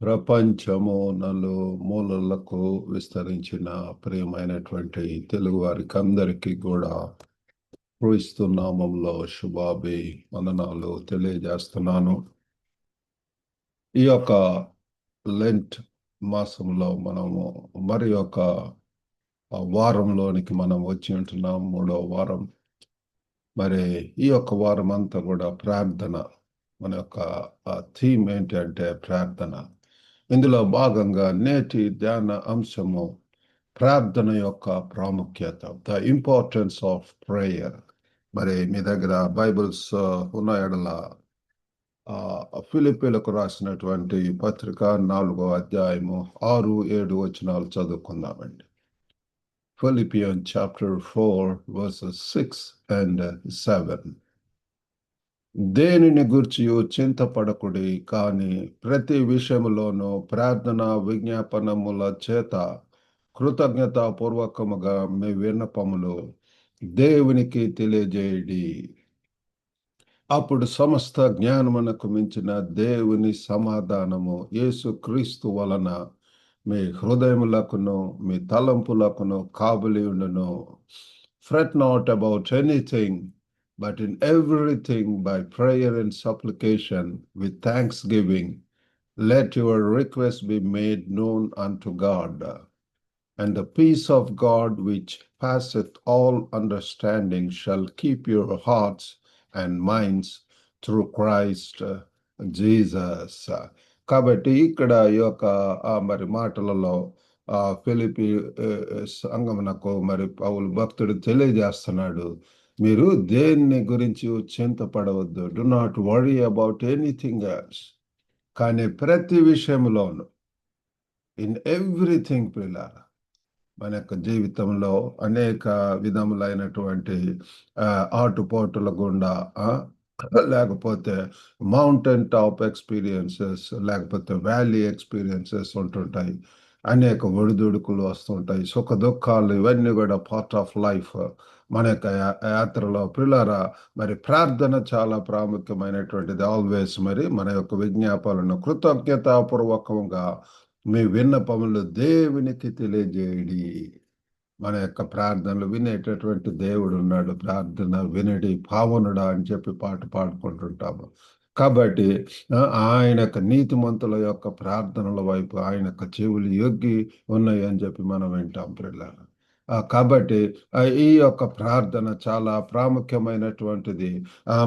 ప్రపంచము మూలలకు విస్తరించిన ప్రియమైనటువంటి తెలుగు వారికి అందరికీ కూడా క్రీస్తు నామంలో శుభాభి వందనాలు తెలియజేస్తున్నాను. ఈ యొక్క లెంట్ మాసంలో మనము మరి ఒక వారంలోనికి మనం వచ్చి ఉంటున్నాం, 3వ వారం. మరి ఈ యొక్క వారం అంతా కూడా ప్రార్థన. మన యొక్క థీమ్ ఏంటంటే ప్రార్థన. ఇందులో భాగంగా నేటి ధ్యాన అంశము ప్రార్థన యొక్క ప్రాముఖ్యత, ద ఇంపార్టెన్స్ ఆఫ్ ప్రేయర్. మరి మీ దగ్గర బైబిల్స్ ఉన్న ఎడల ఫిలిప్పీలకు రాసినటువంటి పత్రిక 4వ అధ్యాయము 6-7 వచనాలు చదువుకుందామండి. Philippians chapter 4 verses 6 and 7. దేనిని గూర్చియు చింతపడకుడి, కానీ ప్రతి విషయములోనూ ప్రార్థన విజ్ఞాపనముల చేత కృతజ్ఞతాపూర్వకముగా మీ విన్నపములు దేవునికి తెలియజేయడి. అప్పుడు సమస్త జ్ఞానమునకు మించిన దేవుని సమాధానము యేసుక్రీస్తు వలన మీ హృదయములకును మీ తలంపులకును కాబలి ఉండును. Fret not about anything, but in everything by prayer and supplication with thanksgiving let your requests be made known unto God. And the peace of God, which passeth all understanding, shall keep your hearts and minds through Christ Jesus. కాబట్టి ఇక్కడ ఈ యొక్క మరి మాటలలో ఫిలిప్పీ సంఘమునకు మరి పౌలు భక్తుడు తెలియజేస్తున్నాడు, మీరు దేన్ని గురించి చింతపడవద్దు. Do not worry about anything else, కానీ ప్రతి విషయంలోనూ, ఇన్ ఎవ్రీథింగ్ పిల్లారా, మన యొక్క జీవితంలో అనేక విధములైనటువంటి ఆటుపోటుల గుండా, లేకపోతే మౌంటైన్ టాప్ ఎక్స్పీరియన్సెస్, లేకపోతే వ్యాలీ ఎక్స్పీరియన్సెస్ ఉంటుంటాయి. అనేక ఒడిదుడుకులు వస్తుంటాయి, సుఖ దుఃఖాలు, ఇవన్నీ కూడా పార్ట్ ఆఫ్ లైఫ్. మన యొక్క యాత్రలో పిల్లరా మరి ప్రార్థన చాలా ప్రాముఖ్యమైనటువంటిది. ఆల్వేస్ మరి మన యొక్క విజ్ఞాపనలను కృతజ్ఞతాపూర్వకంగా మీ విన్నపములు దేవునికి తెలియజేయడి. మన యొక్క ప్రార్థనలు వినేటటువంటి దేవుడు ఉన్నాడు. ప్రార్థన వినడి పావనుడా అని చెప్పి పాట పాడుకుంటుంటాము. కాబట్టి ఆయన యొక్క నీతిమంతుల యొక్క ప్రార్థనల వైపు ఆయన యొక్క చెవులు యొగ్గి ఉన్నాయి అని చెప్పి మనం వింటాం పిల్లలు. కాబట్టి ఈ యొక్క ప్రార్థన చాలా ప్రాముఖ్యమైనటువంటిది.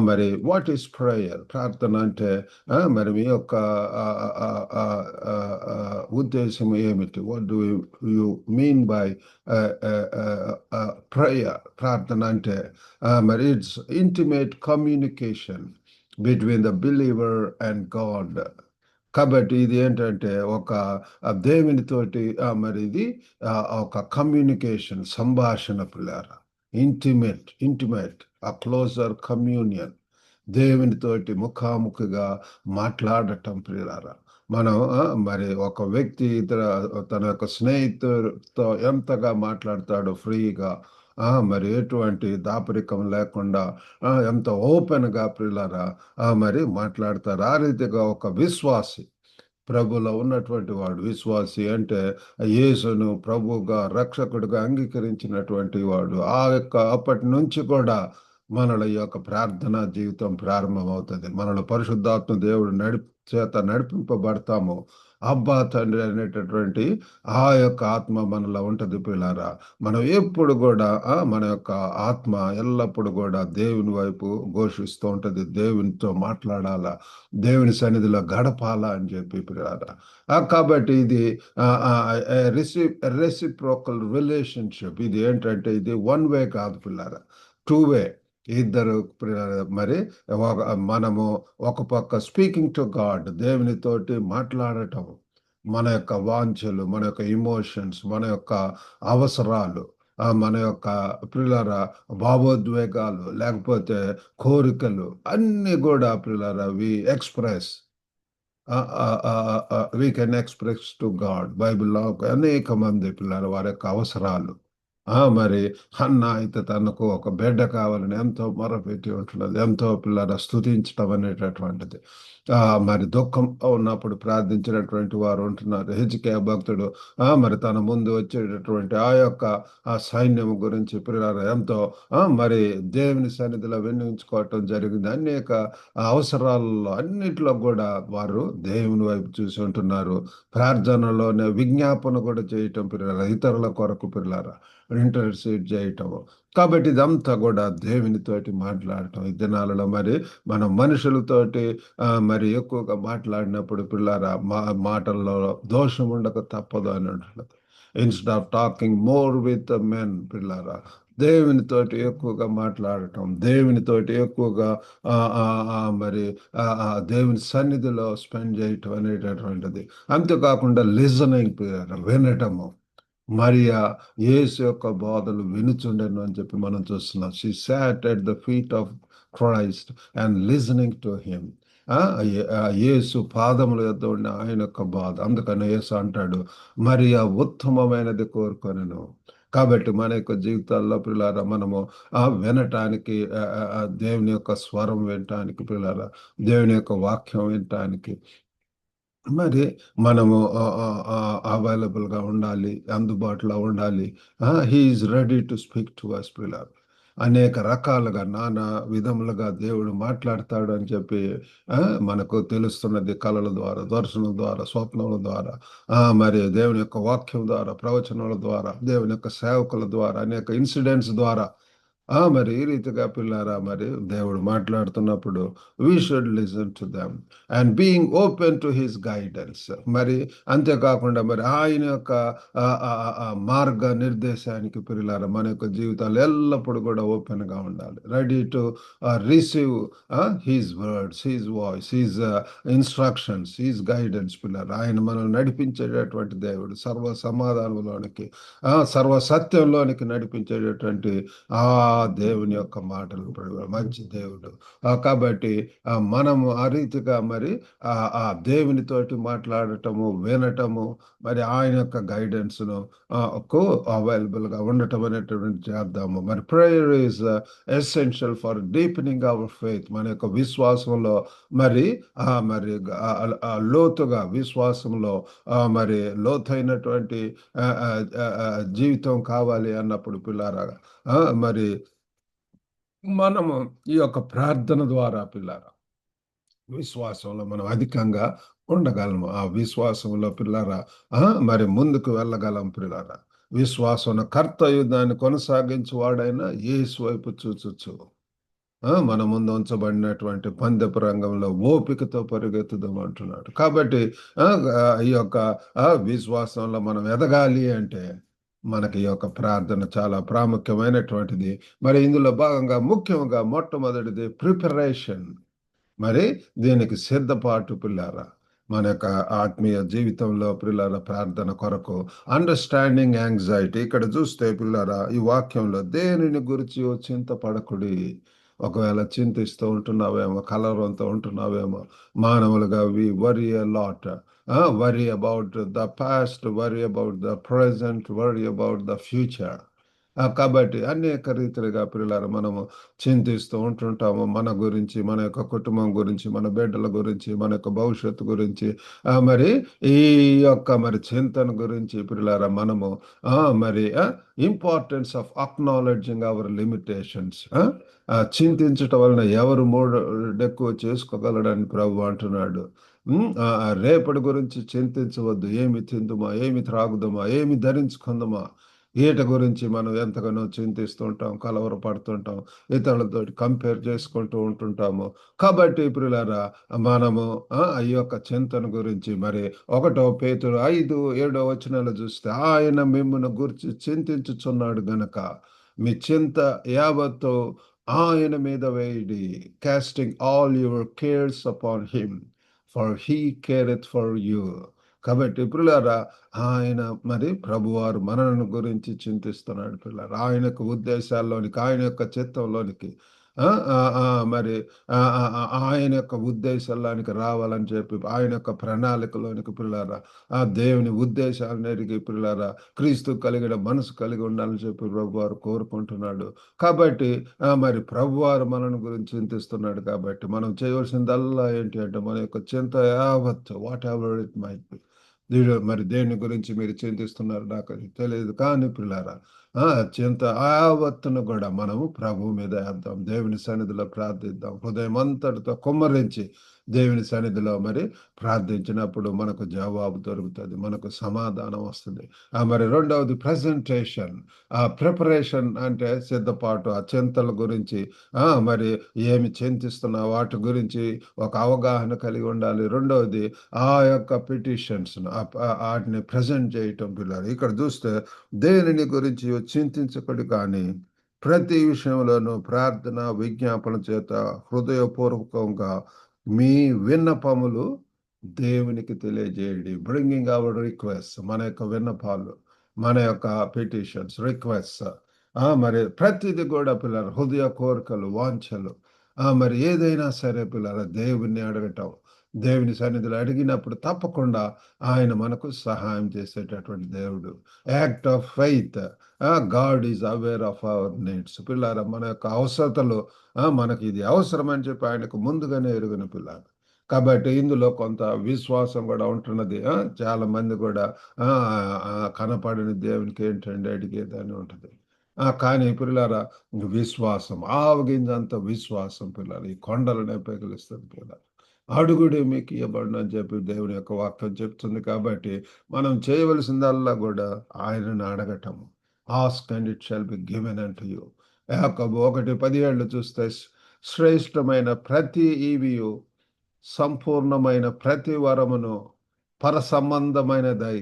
మరి వాట్ ఈస్ ప్రేయర్? ప్రార్థన అంటే మరి మీ యొక్క ఉద్దేశం ఏమిటి? What do you mean by prayer? ప్రార్థన అంటే మరి it's intimate communication between the believer and God. కాబట్టి ఇది ఏంటంటే ఒక దేవునితోటి మరి ఇది ఒక కమ్యూనికేషన్, సంభాషణ పిల్లారా. ఇంటిమేట్ ఆ క్లోజర్ కమ్యూనియన్, దేవునితోటి ముఖాముఖిగా మాట్లాడటం ప్రియులారా. మనం మరి ఒక వ్యక్తి తన యొక్క స్నేహితుడితో ఎంతగా మాట్లాడతాడో ఫ్రీగా, మరి ఎటువంటి దాపరికం లేకుండా ఎంత ఓపెన్గా ప్రియులారా మరి మాట్లాడతారు. ఆ రీతిగా ఒక విశ్వాసి, ప్రభులో ఉన్నటువంటి వాడు, విశ్వాసి అంటే యేసును ప్రభువుగా రక్షకుడిగా అంగీకరించినటువంటి వాడు, అప్పటి నుంచి కూడా మనల యొక్క ప్రార్థనా జీవితం ప్రారంభమవుతుంది. మనలో పరిశుద్ధాత్మ దేవుడు చేత నడిపింపబడతాము. అబ్బా తండ్రి అనేటటువంటి ఆ యొక్క ఆత్మ మనలో ఉంటుంది పిల్లారా. మనం ఎప్పుడు కూడా మన యొక్క ఆత్మ ఎల్లప్పుడు కూడా దేవుని వైపు ఘోషిస్తూ ఉంటుంది. దేవునితో మాట్లాడాలా, దేవుని సన్నిధిలో గడపాలా అని చెప్పి పిల్లారా. కాబట్టి ఇది రెసిప్రోకల్ రిలేషన్షిప్. ఇది ఏంటంటే ఇది వన్ వే కాదు పిల్లారా, 2 వే. ఇద్దరు మరి మనము ఒక పక్క స్పీకింగ్ టు గాడ్, దేవునితోటి మాట్లాడటం, మన యొక్క వాంఛలు, మన యొక్క ఇమోషన్స్, మన యొక్క అవసరాలు, మన యొక్క పిల్లల భావోద్వేగాలు, లేకపోతే కోరికలు అన్నీ కూడా పిల్లల we can express to God. బైబిల్లో అనేక మంది పిల్లల వారి యొక్క అవసరాలు, మరి హన్న అయితే తనకు ఒక బిడ్డ కావాలని ఎంతో మొరపెట్టి ఉంటున్నది, ఎంతో పిల్లల స్తుతించడం అనేటటువంటిది. ఆ మరి దుఃఖం ఉన్నప్పుడు ప్రార్థించినటువంటి వారు ఉంటున్నారు. హిజ్కియా భక్తుడు మరి తన ముందు వచ్చేటటువంటి ఆ యొక్క ఆ సైన్యం గురించి పిల్లలు ఎంతో మరి దేవుని సన్నిధిలో విన్నవించుకోవటం జరిగింది. అనేక అవసరాలలో అన్నిట్లో కూడా వారు దేవుని వైపు చూసి ఉంటున్నారు. ప్రార్థనలోనే విజ్ఞాపన కూడా చేయటం పిల్లల ఇతరుల కొరకు పిల్లల ఇంటర్సీడ్ చేయటము. కాబట్టి ఇదంతా కూడా దేవునితోటి మాట్లాడటం. ఈ దినాలలో మరి మనం మనుషులతోటి మరి ఎక్కువగా మాట్లాడినప్పుడు పిల్లారా మాటల్లో దోషం ఉండక తప్పదు అని అంటున్నది. Instead of talking more with men పిల్లారా, దేవునితోటి ఎక్కువగా మాట్లాడటం, దేవునితోటి ఎక్కువగా ఆ, ఆ, మరి దేవుని సన్నిధిలో స్పెండ్ చేయటం అనేటటువంటిది. అంతేకాకుండా లిజనింగ్, వినటము. మరియా యేసు యొక్క బోధలు వినుచుండెను అని చెప్పి మనం చూస్తున్నాం. She sat at the feet of Christ and listening to him. యేసు పాదముల యొద్ద ఉన్న ఆయన యొక్క బాధ. అందుకని యేసు అంటాడు, మరియా ఉత్తమమైనది కోరుకొనెను. కాబట్టి మన యొక్క జీవితాల్లో పిల్లారా మనము వినటానికి, దేవుని యొక్క స్వరం వినటానికి పిల్లారా, దేవుని యొక్క వాక్యం వినటానికి మరి మనము అవైలబుల్గా ఉండాలి, అందుబాటులో ఉండాలి. He is ready to speak to us pillar. అనేక రకాలుగా నానా విధములుగా దేవుడు మాట్లాడతాడు అని చెప్పి ఆ, మనకు తెలుస్తున్నది. కళల ద్వారా, దర్శనం ద్వారా, స్వప్నముల ద్వారా, మరి దేవుని యొక్క వాక్యం ద్వారా, ప్రవచనాల ద్వారా, దేవుని యొక్క సేవకుల ద్వారా, అనేక ఇన్సిడెంట్స్ ద్వారా మరి ఈ రీతిగా పిల్లారా మరి దేవుడు మాట్లాడుతున్నప్పుడు we should listen to them and being open to his guidance. మరి అంతేకాకుండా మరి ఆయన యొక్క మార్గ నిర్దేశానికి పిల్లారా మన యొక్క జీవితాలు ఎల్లప్పుడూ కూడా ఓపెన్గా ఉండాలి. Ready to receive he's words, he's voice, he's instructions, he's guidance పిల్లారా. ఆయన మనం నడిపించేటటువంటి దేవుడు, సర్వ సమాధానంలోనికి సర్వ సత్యంలోనికి నడిపించేటటువంటి ఆ దేవుని యొక్క మాటలు మంచి దేవుడు. కాబట్టి మనము ఆ రీతిగా మరి దేవునితోటి మాట్లాడటము, వినటము, మరి ఆయన యొక్క గైడెన్స్ను కు అవైలబుల్గా ఉండటం అనేటువంటి చేద్దాము. మరి prayer is essential for deepening our faith. మన యొక్క విశ్వాసంలో మరి మరి లోతుగా విశ్వాసంలో మరి లోతైనటువంటి జీవితం కావాలి అన్నప్పుడు పిల్లారా మరి మనము ఈ యొక్క ప్రార్థన ద్వారా పిల్లారా విశ్వాసంలో మనం అధికంగా ఉండగలము. ఆ విశ్వాసంలో పిల్లారా మరి ముందుకు వెళ్ళగలం పిల్లారా. విశ్వాసం కర్తయు దాన్ని కొనసాగించు వాడైనా యేసు వైపు చూచొచ్చు. మన ముందు ఉంచబడినటువంటి పందెపు రంగంలో ఓపికతో పరిగెత్తుదాం అంటున్నాడు. కాబట్టి ఈ యొక్క విశ్వాసంలో మనం ఎదగాలి అంటే మనకి ఈ యొక్క ప్రార్థన చాలా ప్రాముఖ్యమైనటువంటిది. మరి ఇందులో భాగంగా ముఖ్యంగా మొట్టమొదటిది ప్రిపరేషన్. మరి దీనికి సిద్ధపాటు పిల్లారా. మన యొక్క ఆత్మీయ జీవితంలో పిల్లల ప్రార్థన కొరకు అండర్స్టాండింగ్ యాంగ్జైటీ. ఇక్కడ చూస్తే పిల్లరా ఈ వాక్యంలో దేనిని గురించి చింతపడకుడి. ఒకవేళ చింతిస్తూ ఉంటున్నావేమో, కలవరంతో ఉంటున్నావేమో, మానవులుగా we worry a lot. Worry about the past, worry about the present, worry about the future. కాబట్టి అనేక రీతిలుగా పిల్లలు మనము చింతిస్తూ ఉంటుంటాము. మన గురించి, మన యొక్క కుటుంబం గురించి, మన బిడ్డల గురించి, మన యొక్క భవిష్యత్తు గురించి, మరి ఈ యొక్క మరి చింతన గురించి పిల్లల మనము మరి importance of acknowledging our limitations. చింతించటం వలన ఎవరు ఎక్కువ చేసుకోగలడని ప్రభు అంటున్నాడు. రేపటి గురించి చింతించవద్దు. ఏమి తిందుమా, ఏమి త్రాగుదమా, ఏమి ధరించుకుందామా. వీటి గురించి మనం ఎంతగానో చింతిస్తుంటాం, కలవరపడుతుంటాం, ఇతరులతో కంపేర్ చేసుకుంటూ ఉంటుంటాము. కాబట్టి ప్రియులారా మనము ఈ యొక్క చింతన గురించి మరి 1 పేతురు 5:7 వచనాలు చూస్తే ఆయన మిమ్మును గురించి చింతించుచున్నాడు గనక మీ చింత యావత్తు ఆయన మీద వేయడి. Casting all your cares upon him for he careth for you. కాబట్టి పిల్లారా ఆయన మరి ప్రభువారు మనను గురించి చింతిస్తున్నాడు పిల్లలు. ఆయన యొక్క ఉద్దేశాల్లోనికి, ఆయన యొక్క చిత్తంలోనికి ఆ, ఆ, ఆ, మరి ఆయన యొక్క ఉద్దేశాలకి రావాలని చెప్పి ఆయన యొక్క ప్రణాళికలోనికి పిల్లారా, ఆ దేవుని ఉద్దేశాలను ఎరిగి పిల్లారా, క్రీస్తు కలిగిన మనసు కలిగి ఉండాలని చెప్పి ప్రభు వారు కోరుకుంటున్నాడు. కాబట్టి మరి ప్రభు వారు మనను గురించి చింతిస్తున్నాడు. కాబట్టి మనం చేయవలసిందల్లా ఏంటి అంటే మన యొక్క చింత యావత్ what ever it might be, మరి దేని గురించి మీరు చింతిస్తున్నారు నాకు అది తెలియదు, కానీ పిల్లారా చింత యావత్తును కూడా మనము ప్రభు మీద వేద్దాం, దేవుని సన్నిధిలో ప్రార్థిద్దాం, హృదయం అంతటితో కుమ్మరించి దేవుని సన్నిధిలో మరి ప్రార్థించినప్పుడు మనకు జవాబు దొరుకుతుంది, మనకు సమాధానం వస్తుంది. మరి రెండవది ప్రజెంటేషన్, ఆ ప్రిపరేషన్ అంటే సిద్ధపాటు, ఆ చింతల గురించి మరి ఏమి చింతిస్తున్నా వాటి గురించి ఒక అవగాహన కలిగి ఉండాలి. రెండవది ఆ యొక్క పిటిషన్స్ వాటిని ప్రజెంట్ చేయటం పిల్లలు. ఇక్కడ చూస్తే దేనిని గురించి చింతించకూడదు, కానీ ప్రతి విషయంలోనూ ప్రార్థన విజ్ఞాపన చేత హృదయపూర్వకంగా మీ విన్నపములు దేవునికి తెలియజేయండి. బ్రింగింగ్ అవర్ రిక్వెస్ట్, మన యొక్క విన్నపాలు, మన యొక్క పిటిషన్స్ రిక్వెస్ట్, మరి ప్రతిది కూడా పిల్లలు హృదయ కోరికలు వాంఛలు, మరి ఏదైనా సరే పిల్లలు దేవుణ్ణి అడగటం, దేవుని సన్నిధిలో అడిగినప్పుడు తప్పకుండా ఆయన మనకు సహాయం చేసేటటువంటి దేవుడు. Act of faith, God is aware of our needs. పిల్లారా, మన యొక్క అవసరతలు మనకి ఇది అవసరం అని చెప్పి ఆయనకు ముందుగానే ఎరుగున పిల్లారు. కాబట్టి ఇందులో కొంత విశ్వాసం కూడా ఉంటున్నది. చాలా మంది కూడా ఆ, కనపడని దేవునికి ఏంటండి అడిగేదని ఉంటుంది. కానీ పిల్లారా, విశ్వాసం ఆవగింజంత విశ్వాసం పిల్లలు ఈ కొండలనే పెగిలిస్తుంది పిల్లలు. అడుగుడు మీకు ఇవ్వబడును అని చెప్పి దేవుని యొక్క వాక్యం చెప్తుంది. కాబట్టి మనం చేయవలసిందల్లా కూడా ఆయనను అడగటము. Ask and it shall be given unto you. యాకోబు 1:17 చూస్తే శ్రేష్టమైన ప్రతి ఈవియు సంపూర్ణమైన ప్రతి వరమును పరసంబంధమైనదై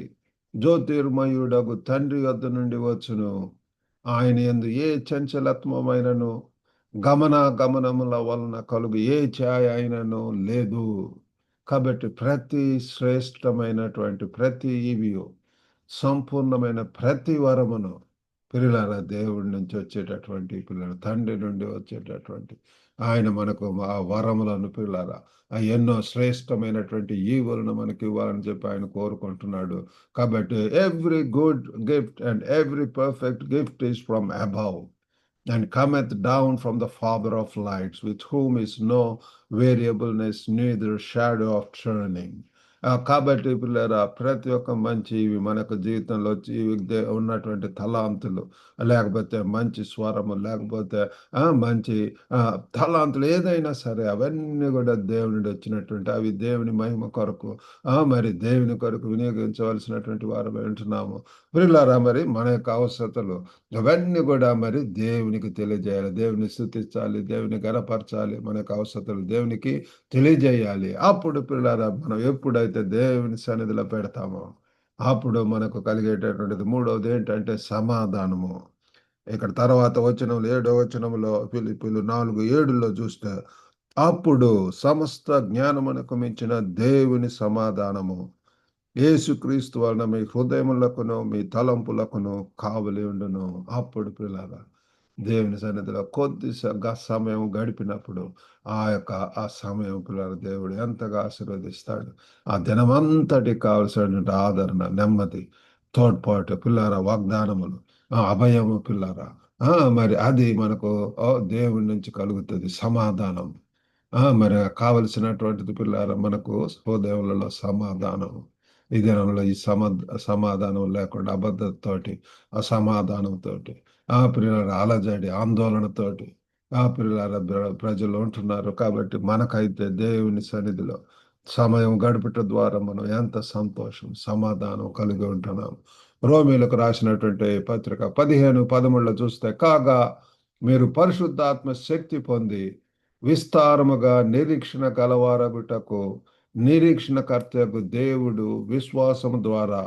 జ్యోతిర్మయుడగు తండ్రి వద్ద నుండి వచ్చును. ఆయన యందు ఏ చంచలత్వమైనను గమనముల వలన కలుగు ఏ ఛాయ అయినను లేదు. కాబట్టి ప్రతి శ్రేష్టమైనటువంటి ప్రతి ఈవియు సంపూర్ణమైన ప్రతి వరమును పిల్లల దేవుడి నుంచి వచ్చేటటువంటి పిల్లల తండ్రి నుండి వచ్చేటటువంటి ఆయన మనకు ఆ వరములను పిల్లల ఎన్నో శ్రేష్టమైనటువంటి ఈవులను మనకి ఇవ్వాలని చెప్పి ఆయన కోరుకుంటున్నాడు. కాబట్టి every good gift and every perfect gift is from above and cometh down from the Father of lights, with whom is no variableness, neither shadow of turning. కాబట్టి పిల్లరా, ప్రతి ఒక్క మంచి ఇవి మనకు జీవితంలో ఉన్నటువంటి తలాంతులు, లేకపోతే మంచి స్వరము, లేకపోతే మంచి తలాంతులు ఏదైనా సరే అవన్నీ కూడా దేవుని వచ్చినటువంటి అవి దేవుని మహిమ కొరకు మరి దేవుని కొరకు వినియోగించవలసినటువంటి వారు వింటున్నాము పిల్లరా. మరి మన యొక్క అవసరతలు అవన్నీ కూడా మరి దేవునికి తెలియజేయాలి, దేవుని స్తుతించాలి, దేవుని గణపరచాలి, మన యొక్క అవసరతలు దేవునికి తెలియజేయాలి. అప్పుడు పిల్లరా మనం ఎప్పుడైతే దేవుని సన్నిధిలో పెడతామో అప్పుడు మనకు కలిగేటటువంటిది మూడవది ఏంటంటే సమాధానము. ఇక్కడ తర్వాత వచనంలో 7వ వచనంలో ఫిలిప్పీయులు 4:7 చూస్తే అప్పుడు సమస్త జ్ఞానమునకు మించిన దేవుని సమాధానము యేసుక్రీస్తు వలన మీ హృదయములకును మీ తలంపులకును కావలి ఉండును. అప్పుడు పిల్లల దేవుని సన్నిధిలో కొద్ది సమయం గడిపినప్పుడు ఆ సమయం పిల్లల దేవుడు ఎంతగా ఆశీర్వదిస్తాడు. ఆ దినమంతటికి కావలసినటువంటి ఆదరణ, నెమ్మది, తోడ్పాటు పిల్లల వాగ్దానములు, అభయము పిల్లరా, మరి అది మనకు దేవుడి నుంచి కలుగుతుంది. సమాధానం మరి కావలసినటువంటిది పిల్లల మనకు హృదయములలో సమాధానం. ఈ దినంలో ఈ సమాధానం లేకుండా అబద్ధతోటి అసమాధానంతో పిల్లల అలజడి ఆందోళనతోటి పిల్లల ప్రజలు ఉంటున్నారు. కాబట్టి మనకైతే దేవుని సన్నిధిలో సమయం గడపటం ద్వారా మనం ఎంత సంతోషం సమాధానం కలిగి ఉంటున్నాం. రోమీలకు రాసినటువంటి పత్రిక 15:13 చూస్తే కాగా మీరు పరిశుద్ధాత్మ శక్తి పొంది విస్తారముగా నిరీక్షణ కలవారగుటకు నిరీక్షణకర్తకు దేవుడు విశ్వాసము ద్వారా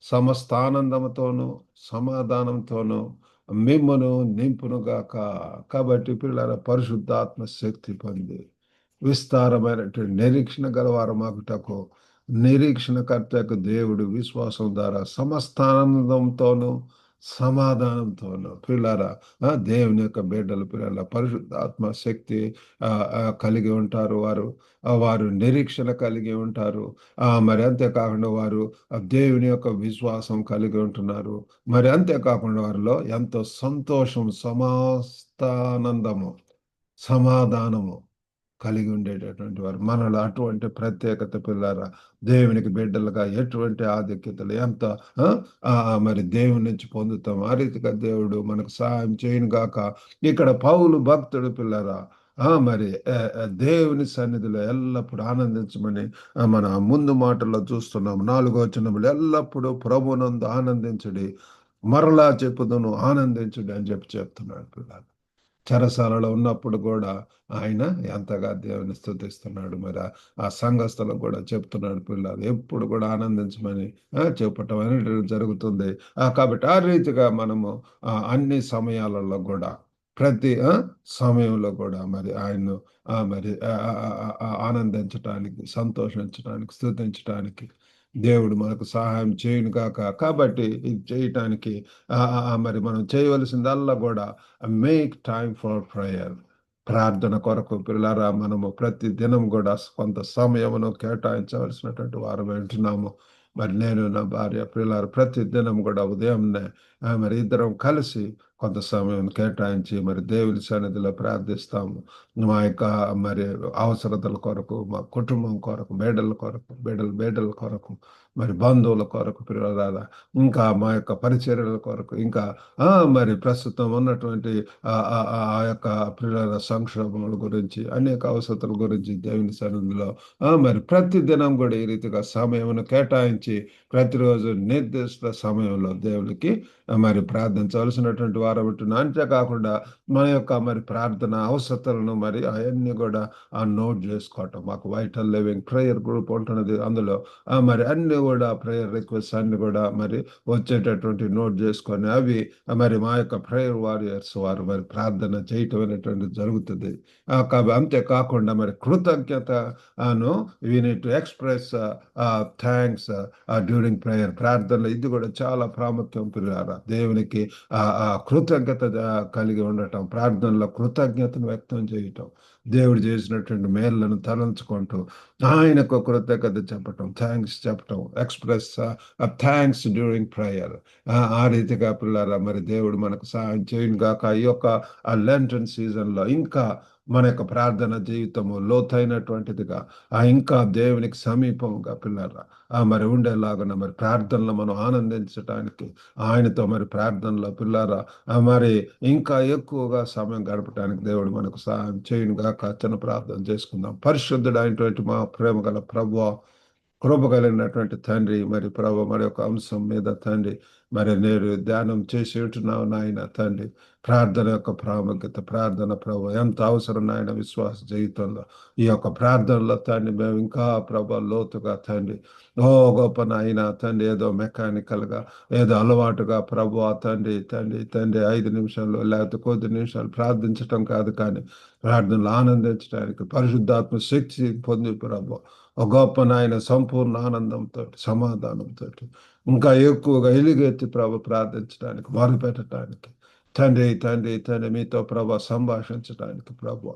సమస్తానందముతోనూ సమాధానంతోనూ మిమ్మును నింపునుగాక. కాబట్టి పిల్లల పరిశుద్ధాత్మ శక్తి పొంది విస్తారమైనటువంటి నిరీక్షణ గలవారమాగుటకు నిరీక్షణకర్తకు దేవుడు విశ్వాసం ద్వారా సమస్తానందంతోనూ సమాధానంతోను పిల్లరా, దేవుని యొక్క బిడ్డలు పిల్లల పరిశుద్ధాత్మ శక్తి కలిగి ఉంటారు వారు. వారు నిరీక్షణ కలిగి ఉంటారు. మరి అంతేకాకుండా వారు దేవుని యొక్క విశ్వాసం కలిగి ఉంటున్నారు. మరి అంతేకాకుండా వారిలో ఎంతో సంతోషం, సమస్తానందము, సమాధానము కలిగి ఉండేటటువంటి వారు. మనలో అటువంటి ప్రత్యేకత పిల్లారా, దేవునికి బిడ్డలుగా ఎటువంటి ఆధిక్యతలు ఎంత ఆ, మరి దేవుని నుంచి పొందుతాం. ఆ రీతిగా దేవుడు మనకు సహాయం చేయను గాక. ఇక్కడ పౌలు భక్తుడు పిల్లరా, మరి దేవుని సన్నిధిలో ఎల్లప్పుడూ ఆనందించమని మన ముందు మాటల్లో చూస్తున్నాం. 4వ వచనములు, ఎల్లప్పుడూ ప్రభునందు ఆనందించుడి, మరలా చెప్పుదును ఆనందించుడి అని చెప్తున్నాడు పిల్లలు. చెరసాలలో ఉన్నప్పుడు కూడా ఆయన ఎంతగా దేవుని స్తుతిస్తున్నాడు. మరి ఆ సంఘస్థలకు కూడా చెప్తున్నాడు పిల్లలు ఎప్పుడు కూడా ఆనందించమని చెప్పటం అనేది జరుగుతుంది. కాబట్టి ఆ రీతిగా మనము అన్ని సమయాలలో కూడా ప్రతి సమయంలో కూడా మరి ఆయన్ను మరి ఆనందించటానికి, సంతోషించడానికి, స్తుతించటానికి దేవుడు మనకు సహాయం చేయను కాక. కాబట్టి ఇది చేయటానికి మరి మనం చేయవలసిందల్లా కూడా మేక్ టైం ఫర్ ప్రేయర్. ప్రార్థన కొరకు పిల్లరా మనము ప్రతి దినం కూడా కొంత సమయమును కేటాయించవలసినటువంటి వారు వింటున్నాము. మరి నేను నా భార్య పిల్లలు ప్రతి దినం కూడా ఉదయంనే మరి ఇద్దరం కలిసి కొంత సమయం కేటాయించి మరి దేవుని సన్నిధిలో ప్రార్థిస్తాము. మా యొక్క మరి అవసరతల కొరకు, మా కుటుంబం కొరకు, బేడల కొరకు, మరి బంధువుల కొరకు పిల్లల, ఇంకా మా యొక్క పరిచర్యల కొరకు, ఇంకా మరి ప్రస్తుతం ఉన్నటువంటి ఆ యొక్క పిల్లల సంక్షోభముల గురించి, అనేక అవసరతల గురించి దేవుని సన్నిధిలో మరి ప్రతి దినం కూడా ఈ రీతిగా సమయమును కేటాయించి ప్రతిరోజు నిర్దిష్ట సమయంలో దేవునికి మరి ప్రార్థించవలసినటువంటి వారు ఉంటున్నాం. అంతేకాకుండా మన యొక్క మరి ప్రార్థన అవసరతలను మరి అవన్నీ కూడా నోట్ చేసుకోవటం. మాకు వైటల్ లివింగ్ ప్రేయర్ గ్రూప్ ఉంటున్నది. అందులో మరి అన్ని కూడా ప్రేయర్ రిక్వెస్ట్ అన్ని కూడా మరి వచ్చేటటువంటి నోట్ చేసుకొని అవి మరి మా యొక్క ప్రేయర్ వారియర్స్ వారు మరి ప్రార్థన చేయటం అనేటువంటి జరుగుతుంది. అంతేకాకుండా మరి కృతజ్ఞతను we need to express thanks during prayer. ప్రార్థనలో ఇది కూడా చాలా ప్రాముఖ్యం పిల్లారా. దేవునికి కృతజ్ఞత కలిగి ఉండటం, ప్రార్థనలో కృతజ్ఞతను వ్యక్తం చేయటం, దేవుడు చేసినటువంటి మేళ్లను తలంచుకుంటూ ఆయనకు కృతజ్ఞత చెప్పటం, థ్యాంక్స్ చెప్పటం, ఎక్స్ప్రెస్ థ్యాంక్స్ డ్యూరింగ్ ప్రేయర్. ఆ రీతిగా పిల్లారా మరి దేవుడు మనకు సహాయం చేయను గాక. ఈ యొక్క లెంటన్ సీజన్లో ఇంకా మన యొక్క ప్రార్థన జీవితము లోతైనటువంటిదిగా, ఇంకా దేవునికి సమీపంగా పిల్లరా మరి ఉండేలాగా మరి ప్రార్థనలో మనం ఆనందించడానికి, ఆయనతో మరి ప్రార్థనలో పిల్లరా మరి ఇంకా ఎక్కువగా సమయం గడపడానికి దేవుడు మనకు సహాయం చేయను గాక. చిన్న ప్రార్థన చేసుకుందాం. పరిశుద్ధుడు అయినటువంటి మా ప్రేమ గల ప్రభువా, కృప కలిగినటువంటి తండ్రి, మరి ప్రభు మరి యొక్క అంశం మీద తండ్రి మరి నేను ధ్యానం చేసి ఉంటున్నావు నాయన తండ్రి. ప్రార్థన యొక్క ప్రాముఖ్యత, ప్రార్థన ప్రభు ఎంత అవసరం నాయన విశ్వాస జీవితంలో. ఈ యొక్క ప్రార్థనలో తండ్రి మేము ఇంకా ప్రభు లోతుగా తండ్రి గొప్ప నాయన తండ్రి ఏదో మెకానికల్గా ఏదో అలవాటుగా ప్రభు తండ్రి తండ్రి తండ్రి 5 నిమిషాలు లేకపోతే కొద్ది నిమిషాలు ప్రార్థించటం కాదు, కానీ ప్రార్థనలు ఆనందించడానికి పరిశుద్ధాత్మ శక్తి పొంది ప్రభు గొప్ప నాయన సంపూర్ణ ఆనందంతో, సమాధానంతో ఇంకా ఎక్కువగా ఎలుగెత్తి ప్రభు ప్రార్థించడానికి, మొదలుపెట్టడానికి తండ్రి తండ్రి తండ్రి మీతో ప్రభు సంభాషించడానికి ప్రభు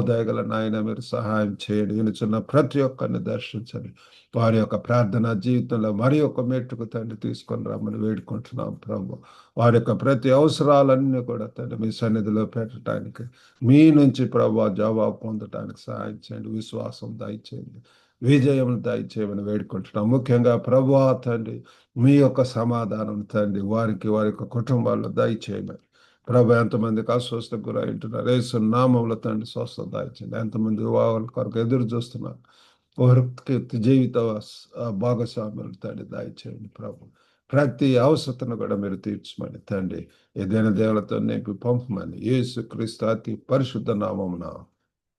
దయగల నాయన మీరు సహాయం చేయండి. వినుచున్న ప్రతి ఒక్కరిని దర్శించండి. వారి యొక్క ప్రార్థన జీవితంలో మరి ఒక మెట్టుకు తండ్రి తీసుకొని రమ్మని వేడుకుంటున్నాం ప్రభు. వారి యొక్క ప్రతి అవసరాలన్నీ కూడా తండ్రి మీ సన్నిధిలో పెట్టడానికి, మీ నుంచి ప్రభు జవాబు పొందడానికి సహాయం చేయండి. విశ్వాసం దయచేయండి, విజయం దయచేయమని వేడుకుంటున్నాం. ముఖ్యంగా ప్రభువా తండ్రి మీ యొక్క సమాధానం తండ్రి వారికి, వారి యొక్క కుటుంబాల్లో దయచేయమని ప్రభు. ఎంతమందికి అస్వస్థకు గురైంటున్నారు యేసు నామములో తండ్రి స్వస్థత దయచేయండి. ఎంతమంది వివాహాల కొరకు ఎదురు చూస్తున్నారు, వారికి జీవిత భాగస్వాములు తండ్రి దయచేయండి ప్రభు. ప్రతి అవసరతను కూడా మీరు తీర్చమని తండ్రి ఏదైనా దేవులతో నింపి పంపమని యేసు క్రీస్తు అతి పరిశుద్ధ నామమున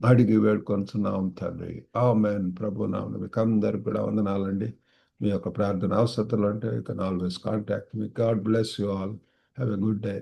అడిగి వేడుకొంటున్నాం తండ్రి. ఆమేన్. ప్రభు నామమున మీకు అందరికి కూడా వందనాలండి. మీ యొక్క ప్రార్థన అవసరతలు అంటే you can always contact me. God bless you all. Have a good day.